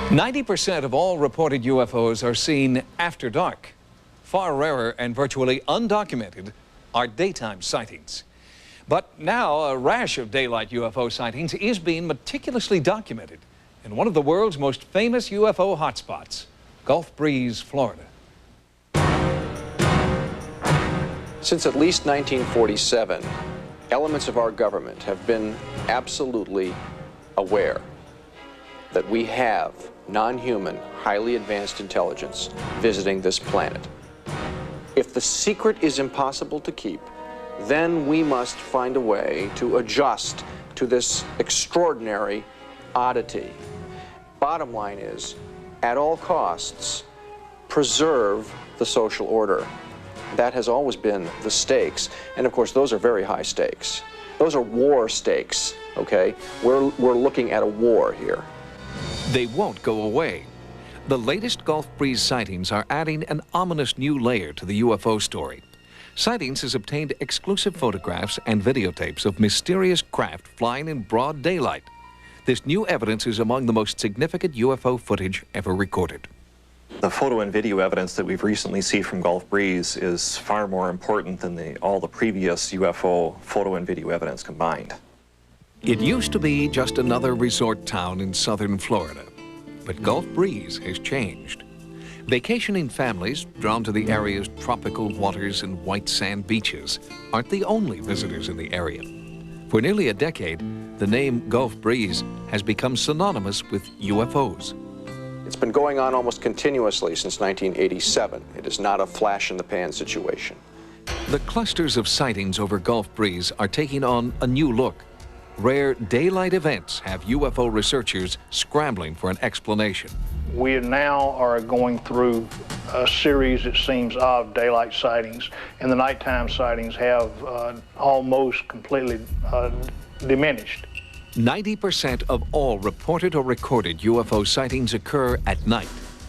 90% of all reported UFOs are seen after dark. Far rarer and virtually undocumented are daytime sightings. But now a rash of daylight UFO sightings is being meticulously documented in one of the world's most famous UFO hotspots, Gulf Breeze, Florida. Since at least 1947, elements of our government have been absolutely aware that we have non-human, highly advanced intelligence visiting this planet. If the secret is impossible to keep, then we must find a way to adjust to this extraordinary oddity. Bottom line is, at all costs, preserve the social order. That has always been the stakes, and of course those are very high stakes. Those are war stakes, okay? We're looking at a war here. They won't go away. The latest Gulf Breeze sightings are adding an ominous new layer to the UFO story. Sightings has obtained exclusive photographs and videotapes of mysterious craft flying in broad daylight. This new evidence is among the most significant UFO footage ever recorded. The photo and video evidence that we've recently seen from Gulf Breeze is far more important than all the previous UFO photo and video evidence combined. It used to be just another resort town in southern Florida, but Gulf Breeze has changed. Vacationing families drawn to the area's tropical waters and white sand beaches aren't the only visitors in the area. For nearly a decade, the name Gulf Breeze has become synonymous with UFOs. It's been going on almost continuously since 1987. It is not a flash-in-the-pan situation. The clusters of sightings over Gulf Breeze are taking on a new look. Rare daylight events have UFO researchers scrambling for an explanation. We now are going through a series, it seems, of daylight sightings, and the nighttime sightings have almost completely diminished. 90% of all reported or recorded UFO sightings occur at night.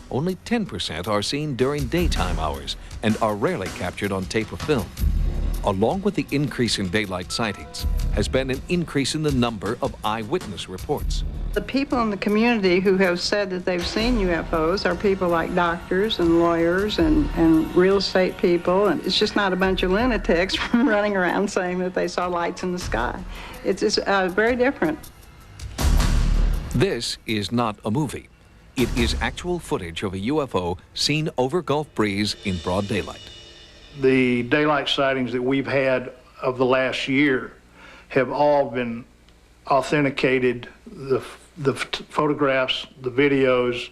Only 10% are seen during daytime hours and are rarely captured on tape or film. Along with the increase in daylight sightings has been an increase in the number of eyewitness reports. The people in the community who have said that they've seen UFOs are people like doctors and lawyers and real estate people, and it's just not a bunch of lunatics running around saying that they saw lights in the sky. It's very different. This is not a movie. It is actual footage of a UFO seen over Gulf Breeze in broad daylight. The daylight sightings that we've had of the last year have all been authenticated. The photographs, the videos,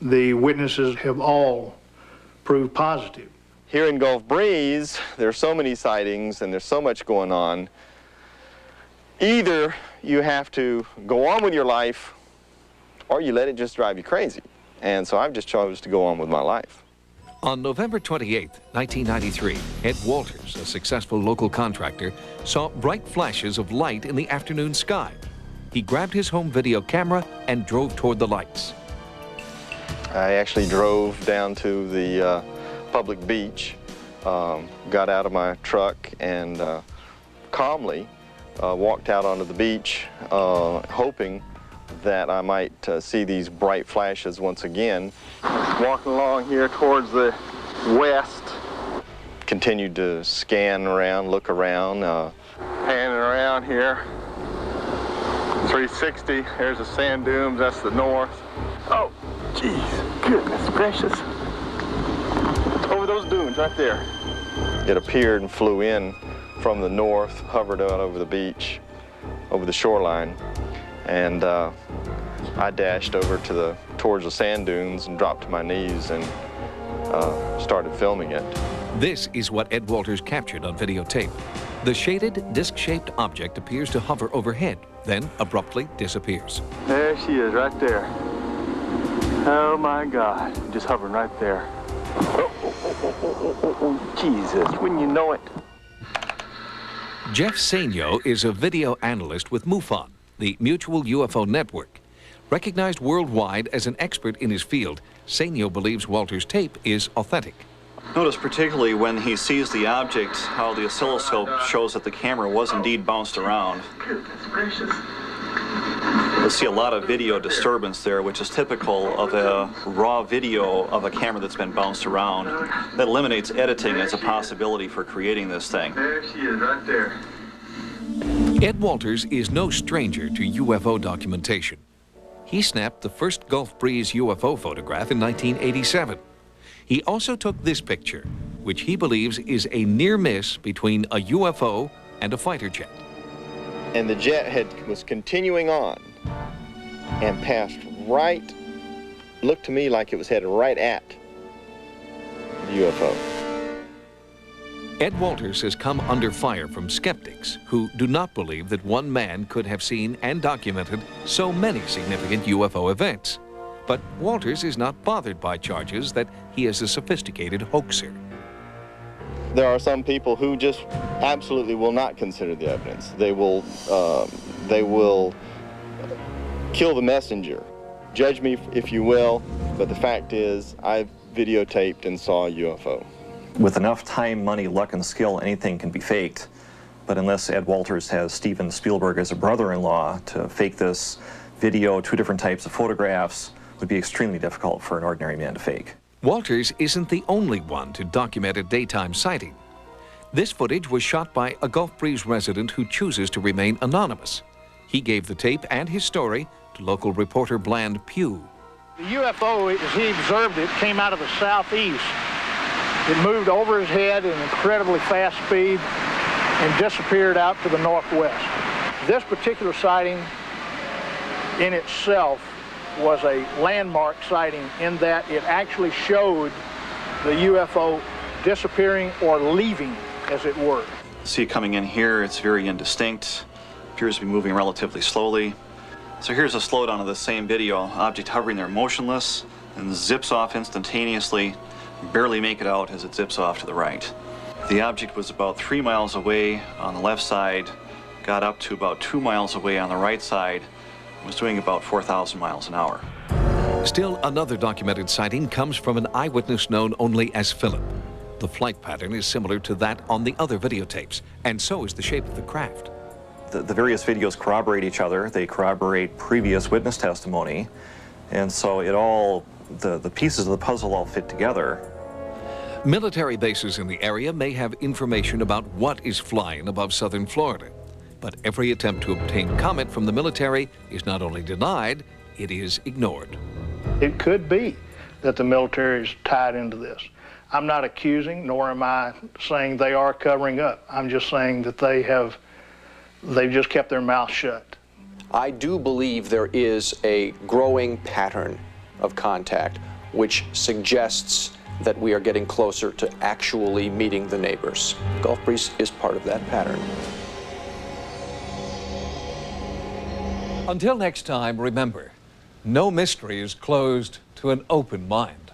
the witnesses have all proved positive. Here in Gulf Breeze, there's so many sightings and there's so much going on. Either you have to go on with your life or you let it just drive you crazy. And so I've just chose to go on with my life. On November 28, 1993, Ed Walters, a successful local contractor, saw bright flashes of light in the afternoon sky. He grabbed his home video camera and drove toward the lights. I actually drove down to the public beach, got out of my truck and calmly walked out onto the beach, hoping that I might see these bright flashes once again. Walking along here towards the west. Continued to scan around, look around, panning around here. 360, there's the sand dunes, that's the north. Oh, jeez, goodness gracious. Over those dunes right there. It appeared and flew in from the north, hovered out over the beach, over the shoreline, and I dashed over towards the sand dunes and dropped to my knees and started filming it. This is what Ed Walters captured on videotape. The shaded, disc-shaped object appears to hover overhead, then abruptly disappears. There she is, right there. Oh my God, just hovering right there. Oh, Jesus, wouldn't you know it? Jeff Sainio is a video analyst with MUFON, the Mutual UFO Network. Recognized worldwide as an expert in his field, Sainio believes Walters' tape is authentic. Notice particularly when he sees the object, how the oscilloscope shows that the camera was indeed bounced around. Goodness gracious. The see a lot of video disturbance there, which is typical of a raw video of a camera that's been bounced around. That eliminates editing as a possibility for creating this thing. There she is, right there. Ed Walters is no stranger to UFO documentation. He snapped the first Gulf Breeze UFO photograph in 1987. He also took this picture, which he believes is a near miss between a UFO and a fighter jet. And the jet was continuing on and passed right, looked to me like it was headed right at the UFO. Ed Walters has come under fire from skeptics who do not believe that one man could have seen and documented so many significant UFO events. But Walters is not bothered by charges that he is a sophisticated hoaxer. There are some people who just absolutely will not consider the evidence. They will kill the messenger. Judge me if you will, but the fact is I videotaped and saw a UFO. With enough time, money, luck, and skill, anything can be faked. But unless Ed Walters has Steven Spielberg as a brother-in-law, to fake this video, 2 different types of photographs, would be extremely difficult for an ordinary man to fake. Walters isn't the only one to document a daytime sighting. This footage was shot by a Gulf Breeze resident who chooses to remain anonymous. He gave the tape and his story to local reporter Bland Pugh. The UFO, as he observed it, came out of the southeast. It moved over his head at an incredibly fast speed and disappeared out to the northwest. This particular sighting in itself was a landmark sighting in that it actually showed the UFO disappearing or leaving, as it were. See it coming in here, it's very indistinct, appears to be moving relatively slowly. So here's a slowdown of the same video, object hovering there motionless and zips off instantaneously, barely make it out as it zips off to the right. The object was about 3 miles away on the left side, got up to about 2 miles away on the right side, and was doing about 4,000 miles an hour. Still another documented sighting comes from an eyewitness known only as Philip. The flight pattern is similar to that on the other videotapes, and so is the shape of the craft. The various videos corroborate each other. They corroborate previous witness testimony, and so it all, the pieces of the puzzle all fit together. Military bases in the area may have information about what is flying above southern Florida, but every attempt to obtain comment from the military is not only denied, it is ignored. It could be that the military is tied into this. I'm not accusing, nor am I saying they are covering up. I'm just saying that they've just kept their mouth shut. I do believe there is a growing pattern of contact which suggests that we are getting closer to actually meeting the neighbors. Gulf Breeze is part of that pattern. Until next time, remember, no mystery is closed to an open mind.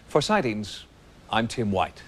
For Sightings, I'm Tim White.